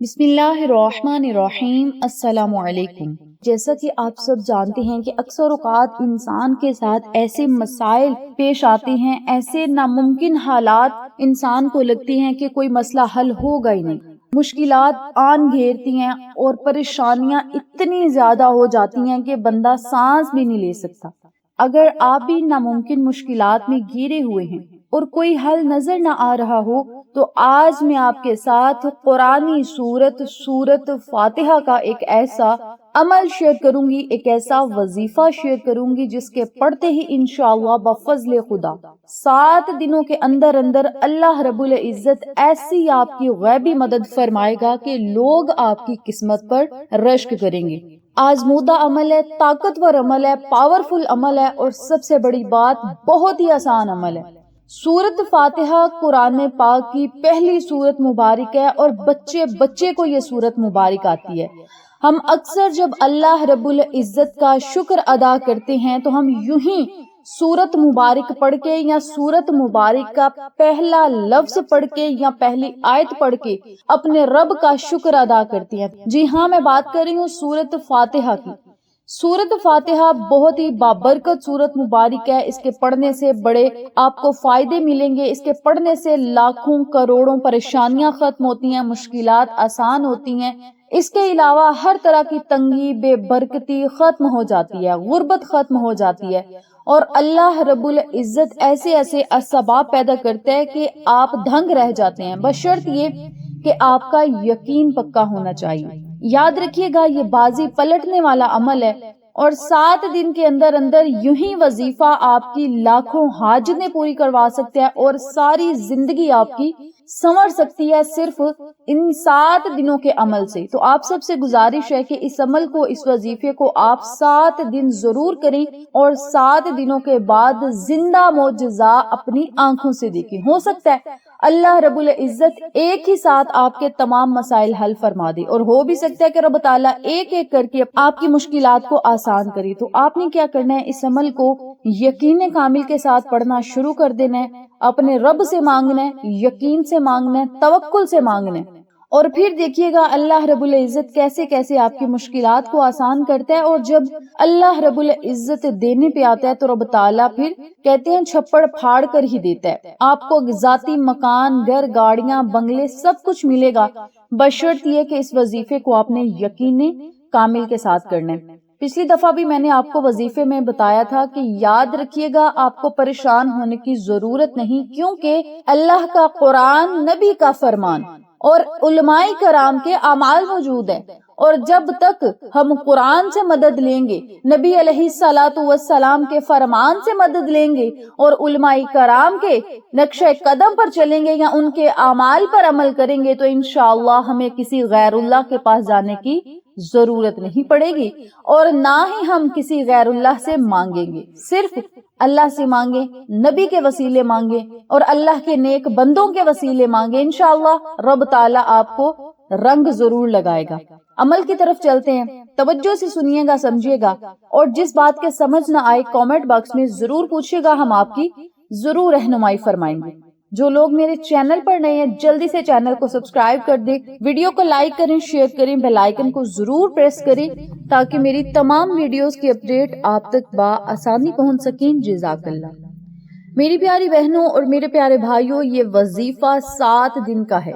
بسم اللہ الرحمن الرحیم۔ السلام علیکم۔ جیسا کہ آپ سب جانتے ہیں کہ اکثر اوقات انسان کے ساتھ ایسے مسائل پیش آتے ہیں، ایسے ناممکن حالات انسان کو لگتی ہیں کہ کوئی مسئلہ حل ہوگا ہی نہیں، مشکلات آن گھیرتی ہیں اور پریشانیاں اتنی زیادہ ہو جاتی ہیں کہ بندہ سانس بھی نہیں لے سکتا۔ اگر آپ بھی ناممکن مشکلات میں گھرے ہوئے ہیں اور کوئی حل نظر نہ آ رہا ہو تو آج میں آپ کے ساتھ قرآنی سورت فاتحہ کا ایک ایسا عمل شیئر کروں گی، ایک ایسا وظیفہ شیئر کروں گی جس کے پڑھتے ہی انشاءاللہ بفضل خدا 7 دنوں کے اندر اللہ رب العزت ایسی آپ کی غیبی مدد فرمائے گا کہ لوگ آپ کی قسمت پر رشک کریں گے۔ آزمودہ عمل ہے، طاقتور عمل ہے، پاورفل عمل ہے اور سب سے بڑی بات بہت ہی آسان عمل ہے۔ سورت فاتحہ قرآن پاک کی پہلی سورت مبارک ہے اور بچے کو یہ سورت مبارک آتی ہے۔ ہم اکثر جب اللہ رب العزت کا شکر ادا کرتے ہیں تو ہم یوں ہی سورت مبارک پڑھ کے یا سورت مبارک کا پہلا لفظ پڑھ کے یا پہلی آیت پڑھ کے اپنے رب کا شکر ادا کرتے ہیں۔ جی ہاں، میں بات کر رہی ہوں سورت فاتحہ کی۔ سورت فاتحہ بہت ہی بابرکت سورت مبارک ہے۔ اس کے پڑھنے سے بڑے آپ کو فائدے ملیں گے، اس کے پڑھنے سے لاکھوں کروڑوں پریشانیاں ختم ہوتی ہیں، مشکلات آسان ہوتی ہیں۔ اس کے علاوہ ہر طرح کی تنگی، بے برکتی ختم ہو جاتی ہے، غربت ختم ہو جاتی ہے اور اللہ رب العزت ایسے اسباب پیدا کرتے ہیں کہ آپ دھنگ رہ جاتے ہیں، بشرط یہ کہ آپ کا یقین پکا ہونا چاہیے۔ یاد رکھیے گا یہ بازی پلٹنے والا عمل ہے اور 7 دن کے اندر یوں ہی وظیفہ آپ کی لاکھوں حاجتیں پوری کروا سکتے ہیں اور ساری زندگی آپ کی سنور سکتی ہے صرف ان 7 دنوں کے عمل سے۔ تو آپ سب سے گزارش ہے کہ اس عمل کو، اس وظیفے کو آپ 7 دن ضرور کریں اور 7 دنوں کے بعد زندہ معجزہ اپنی آنکھوں سے دیکھیں۔ ہو سکتا ہے اللہ رب العزت ایک ہی ساتھ آپ کے تمام مسائل حل فرما دے اور ہو بھی سکتا ہے کہ رب تعالیٰ ایک ایک کر کے آپ کی مشکلات کو آسان کرے۔ تو آپ نے کیا کرنا ہے، اس عمل کو یقین کامل کے ساتھ پڑھنا شروع کر دینا ہے، اپنے رب سے مانگنا ہے، یقین سے مانگنا ہے، توکل سے مانگنا ہے اور پھر دیکھیے گا اللہ رب العزت کیسے کیسے آپ کی مشکلات کو آسان کرتا ہے۔ اور جب اللہ رب العزت دینے پہ آتا ہے تو رب تعالیٰ پھر کہتے ہیں چھپڑ پھاڑ کر ہی دیتا ہے۔ آپ کو ذاتی مکان، گھر، گاڑیاں، بنگلے سب کچھ ملے گا، بشرط یہ کہ اس وظیفے کو آپ نے یقین کامل کے ساتھ کرنا ہے۔ پچھلی دفعہ بھی میں نے آپ کو وظیفے میں بتایا تھا کہ یاد رکھیے گا آپ کو پریشان ہونے کی ضرورت نہیں، کیونکہ اللہ کا قرآن، نبی کا فرمان اور علماء کرام کے اعمال موجود ہیں اور جب تک ہم قرآن سے مدد لیں گے، نبی علیہ السلام کے فرمان سے مدد لیں گے اور علماء کرام کے نقشہ قدم پر چلیں گے یا ان کے اعمال پر عمل کریں گے تو انشاءاللہ ہمیں کسی غیر اللہ کے پاس جانے کی ضرورت نہیں پڑے گی اور نہ ہی ہم کسی غیر اللہ سے مانگیں گے۔ صرف اللہ سے مانگیں، نبی کے وسیلے مانگیں اور اللہ کے نیک بندوں کے وسیلے مانگیں، انشاءاللہ رب تعالیٰ آپ کو رنگ ضرور لگائے گا۔ عمل کی طرف چلتے ہیں، توجہ سے سنیے گا، سمجھیے گا اور جس بات کے سمجھ نہ آئے کامنٹ باکس میں ضرور پوچھیے گا، ہم آپ کی ضرور رہنمائی فرمائیں گے۔ جو لوگ میرے چینل پر نئے ہیں جلدی سے چینل کو سبسکرائب کر دیں، ویڈیو کو لائک کریں، شیئر کریں، بیل آئیکن کو ضرور پریس کریں تاکہ میری تمام ویڈیوز کی اپڈیٹ آپ تک بآسانی پہنچ سکیں۔ جزاک اللہ۔ میری پیاری بہنوں اور میرے پیارے بھائیوں، یہ وظیفہ 7 دن کا ہے۔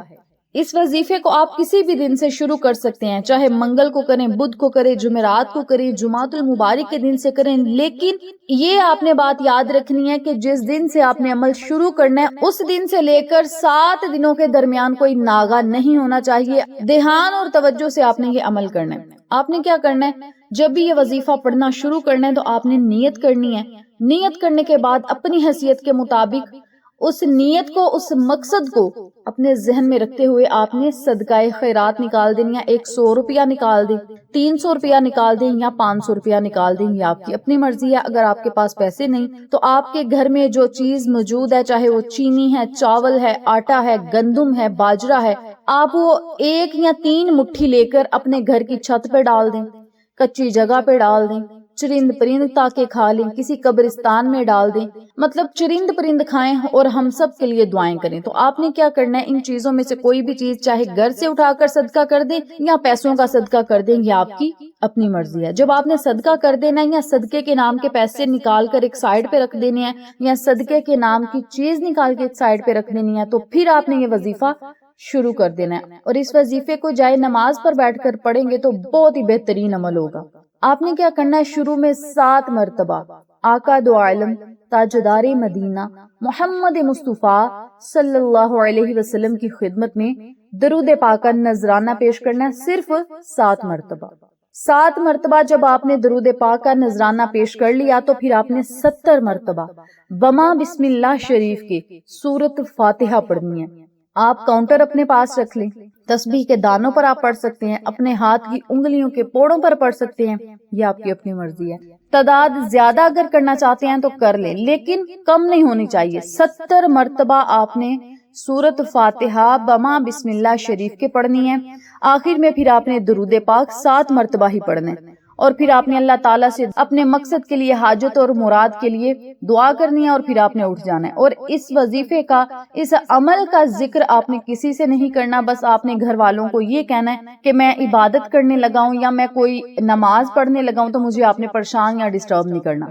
اس وظیفے کو آپ کسی بھی دن سے شروع کر سکتے ہیں، چاہے منگل کو کریں، بدھ کو کریں، جمعرات کو کریں، جمعۃ المبارک کے دن سے کریں، لیکن یہ آپ نے بات یاد رکھنی ہے کہ جس دن سے آپ نے عمل شروع کرنا ہے اس دن سے لے کر 7 دنوں کے درمیان کوئی ناغہ نہیں ہونا چاہیے۔ دھیان اور توجہ سے آپ نے یہ عمل کرنا ہے۔ آپ نے کیا کرنا ہے، جب بھی یہ وظیفہ پڑھنا شروع کرنا ہے تو آپ نے نیت کرنی ہے۔ نیت کرنے کے بعد اپنی حیثیت کے مطابق اس نیت کو، اس مقصد کو اپنے ذہن میں رکھتے ہوئے آپ نے صدقہ خیرات نکال دیں، یا 100 روپیہ نکال دیں، 300 روپیہ نکال دیں یا 500 روپیہ نکال دیں، یہ آپ کی اپنی مرضی ہے۔ اگر آپ کے پاس پیسے نہیں تو آپ کے گھر میں جو چیز موجود ہے، چاہے وہ چینی ہے، چاول ہے، آٹا ہے، گندم ہے، باجرہ ہے، آپ وہ 1 یا 3 مٹھی لے کر اپنے گھر کی چھت پہ ڈال دیں، کچی جگہ پہ ڈال دیں چرند پرند تاکہ کھا لیں، کسی قبرستان میں ڈال دیں، مطلب چرند پرند کھائیں اور ہم سب کے لیے دعائیں کریں۔ تو آپ نے کیا کرنا ہے، ان چیزوں میں سے کوئی بھی چیز چاہے گھر سے اٹھا کر صدقہ کر دیں یا پیسوں کا صدقہ کر دیں، یہ آپ کی اپنی مرضی ہے۔ جب آپ نے صدقہ کر دینا ہے یا صدقے کے نام کے پیسے نکال کر ایک سائڈ پہ رکھ دینے ہیں یا صدقے کے نام کی چیز نکال کے ایک سائڈ پہ رکھ دینی ہے، تو پھر آپ نے یہ وظیفہ شروع کر دینا ہے، اور اس وظیفے کو جائے نماز پر بیٹھ کر پڑھیں گے تو بہت ہی بہترین عمل ہوگا۔ آپ نے کیا کرنا ہے، شروع میں 7 مرتبہ آقا دو عالم تاجدار مدینہ محمد مصطفیٰ صلی اللہ علیہ وسلم کی خدمت میں درود پاک کا نذرانہ پیش کرنا ہے، صرف 7 مرتبہ۔ 7 مرتبہ جب آپ نے درود پاک کا نذرانہ پیش کر لیا تو پھر آپ نے 70 مرتبہ بما بسم اللہ شریف کی سورت فاتحہ پڑھنی ہے۔ آپ کاؤنٹر اپنے پاس رکھ لیں، تسبیح کے دانوں پر آپ پڑھ سکتے ہیں، اپنے ہاتھ کی انگلیوں کے پوڑوں پر پڑھ سکتے ہیں، یہ آپ کی اپنی مرضی ہے۔ تعداد زیادہ اگر کرنا چاہتے ہیں تو کر لیں، لیکن کم نہیں ہونی چاہیے۔ 70 مرتبہ آپ نے سورت فاتحہ بما بسم اللہ شریف کے پڑھنی ہے، آخر میں پھر آپ نے درود پاک 7 مرتبہ ہی پڑھنا ہے، اور پھر آپ نے اللہ تعالیٰ سے اپنے مقصد کے لیے، حاجت اور مراد کے لیے دعا کرنی ہے، اور پھر آپ نے اٹھ جانا ہے۔ اور اس وظیفے کا، اس عمل کا ذکر آپ نے کسی سے نہیں کرنا، بس آپ نے گھر والوں کو یہ کہنا ہے کہ میں عبادت کرنے لگا ہوں یا میں کوئی نماز پڑھنے لگا ہوں، تو مجھے آپ نے پریشان یا ڈسٹرب نہیں کرنا۔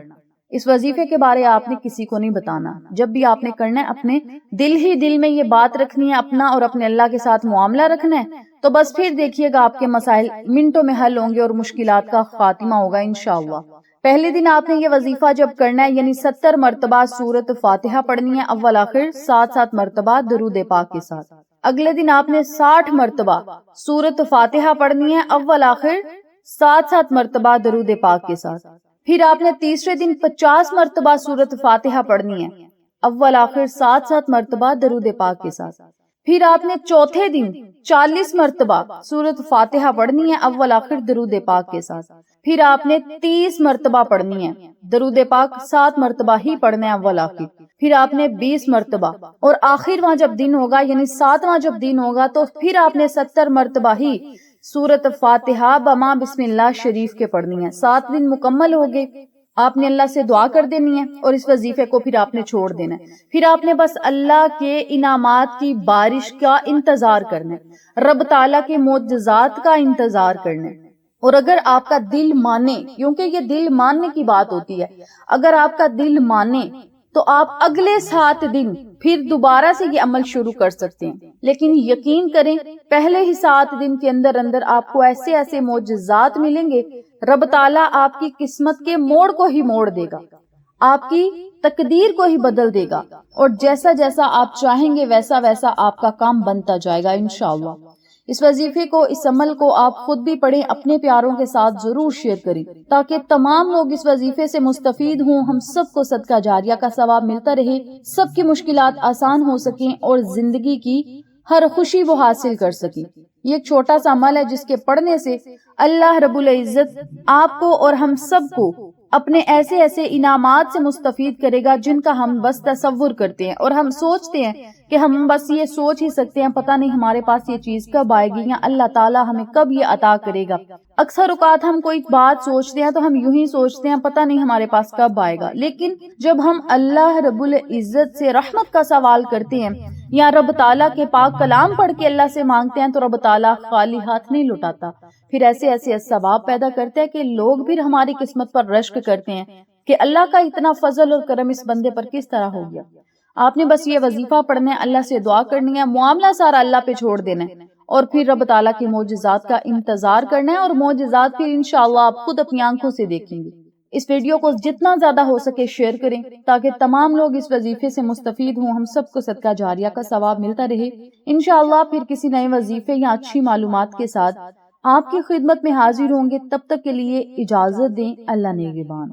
اس وظیفے کے بارے آپ نے کسی کو نہیں بتانا۔ جب بھی آپ نے کرنا ہے اپنے دل ہی دل میں یہ بات رکھنی ہے، اپنا اور اپنے اللہ کے ساتھ معاملہ رکھنا ہے، تو بس پھر دیکھیے گا آپ کے مسائل منٹوں میں حل ہوں گے اور مشکلات کا خاتمہ ہوگا انشاءاللہ۔ پہلے دن آپ نے یہ وظیفہ جب کرنا ہے، یعنی 70 مرتبہ سورت فاتحہ پڑھنی ہے، اول آخر 7 مرتبہ درود پاک کے ساتھ۔ اگلے دن آپ نے 60 مرتبہ سورت فاتحہ پڑھنی ہے، اول آخر 7 مرتبہ درود پاک کے ساتھ۔ پھر آپ نے تیسرے دن 50 مرتبہ سورت فاتحہ پڑھنی ہے، اول آخر 7 مرتبہ درود پاک کے ساتھ۔ پھر آپ نے چوتھے دن 40 مرتبہ سورت فاتحہ پڑھنی ہے، اول آخر درود پاک کے ساتھ۔ پھر آپ نے 30 مرتبہ پڑھنی ہے، درود پاک 7 مرتبہ ہی پڑھنا ہے اول آخر۔ پھر آپ نے 20 مرتبہ، اور آخرواں جب دن ہوگا یعنی 7واں جب دن ہوگا تو پھر آپ نے 70 مرتبہ ہی سورت فاتحہ بما بسم اللہ شریف کے پڑھنی ہے۔ 7 دن مکمل ہو گئے، آپ نے اللہ سے دعا کر دینی ہے اور اس وظیفے کو پھر آپ نے چھوڑ دینا ہے۔ پھر آپ نے بس اللہ کے انعامات کی بارش کا انتظار کرنا ہے، رب تعالیٰ کے معجزات کا انتظار کرنا ہے۔ اور اگر آپ کا دل مانے، کیونکہ یہ دل ماننے کی بات ہوتی ہے، اگر آپ کا دل مانے تو آپ اگلے 7 دن پھر دوبارہ سے یہ عمل شروع کر سکتے ہیں، لیکن یقین کریں پہلے ہی 7 دن کے اندر اندر آپ کو ایسے ایسے معجزات ملیں گے، رب تعالیٰ آپ کی قسمت کے موڑ کو ہی موڑ دے گا، آپ کی تقدیر کو ہی بدل دے گا، اور جیسا جیسا آپ چاہیں گے ویسا ویسا آپ کا کام بنتا جائے گا انشاءاللہ۔ اس وظیفے کو، اس عمل کو آپ خود بھی پڑھیں، اپنے پیاروں کے ساتھ ضرور شیئر کریں تاکہ تمام لوگ اس وظیفے سے مستفید ہوں، ہم سب کو صدقہ جاریہ کا ثواب ملتا رہے، سب کی مشکلات آسان ہو سکیں اور زندگی کی ہر خوشی وہ حاصل کر سکیں۔ یہ ایک چھوٹا سا عمل ہے جس کے پڑھنے سے اللہ رب العزت آپ کو اور ہم سب کو اپنے ایسے ایسے انعامات سے مستفید کرے گا جن کا ہم بس تصور کرتے ہیں، اور ہم سوچتے ہیں کہ ہم بس یہ سوچ ہی سکتے ہیں پتہ نہیں ہمارے پاس یہ چیز کب آئے گی یا اللہ تعالیٰ ہمیں کب یہ عطا کرے گا۔ اکثر اوقات ہم کوئی بات سوچتے ہیں تو ہم یوں ہی سوچتے ہیں پتہ نہیں ہمارے پاس کب آئے گا، لیکن جب ہم اللہ رب العزت سے رحمت کا سوال کرتے ہیں یا رب تعالیٰ کے پاک کلام پڑھ کے اللہ سے مانگتے ہیں تو رب تعالیٰ خالی ہاتھ نہیں لوٹاتا، پھر ایسے ایسے ثواب پیدا کرتے ہیں کہ لوگ پھر ہماری قسمت پر رشک کرتے ہیں کہ اللہ کا اتنا فضل اور کرم اس بندے پر کس طرح ہو گیا۔ آپ نے بس یہ وظیفہ پڑھنا ہے، اللہ سے دعا کرنی ہے، معاملہ سارا اللہ پہ چھوڑ دینا ہے، اور پھر رب تعالیٰ کی معجزات کا انتظار کرنا ہے، اور معجزات پھر انشاءاللہ آپ خود اپنی آنکھوں سے دیکھیں گے۔ اس ویڈیو کو جتنا زیادہ ہو سکے شیئر کریں تاکہ تمام لوگ اس وظیفے سے مستفید ہوں، ہم سب کو صدقہ جاریہ کا ثواب ملتا رہے۔ انشاءاللہ پھر کسی نئے وظیفے یا اچھی معلومات کے ساتھ آپ کی خدمت میں حاضر ہوں گے، تب تک کے لیے اجازت دیں، اللہ نگہبان۔